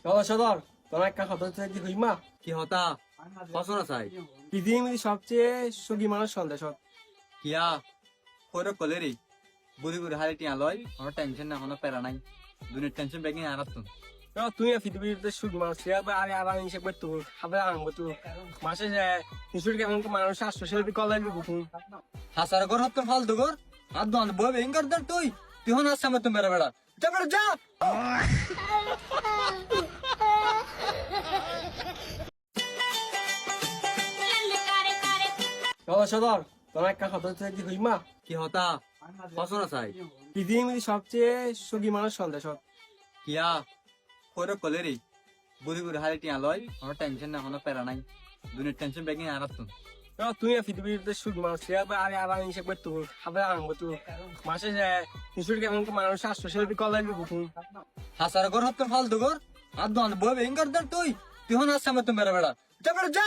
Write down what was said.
চলো সদর তোমার একটা কথা হচ্ছে কি হইমা কি হতা ফসরা চাই পৃথিবীর সবচেয়ে সুখী মানুষ সন্দেশ কিয়া কইরো কলে রে বুড়ি বুড়ি হারে টিয়া লয় আমার টেনশন না কোনো প্যারা নাই দুনিয়ার টেনশন বেগিন আর তুন তুই পৃথিবীর সুখী মানুষ আরে আর হিসেবে করতো খাবে আনবো তো মাসে নিশুর কেমন মানুষ আসতো সেটা কলাই গুকুন হাসার ঘর হতো ফালতু ঘর আর দোকান বই ভেঙ্গার দর তুই তুই হন আসছে আমার তো মেরা বেড়া যা বেড়া যা চলো সদর তোমার একটা কথা হচ্ছে কি হইমা কি হতা ফসরা চাই পৃথিবীর সবচেয়ে সুখী মানুষ সন্দেশ কিয়া কইরো কলে রে বুড়ি বুড়ি হারে টিয়া লয় আমার টেনশন না কোনো প্যারা নাই দুনিয়ার টেনশন বেগিন আর তুন তুই পৃথিবীর সুখী মানুষ আরে আর হিসেবে করতো খাবে আনবো তো মাসে নিশুর কেমন মানুষ আসতো সেটা কলাই গুকুন হাসার ঘর হতো ফালতু ঘর আর দোকান বই ভেঙ্গার দর তুই তুই হন আসছে আমার তো মেরা বেড়া যা বেড়া যা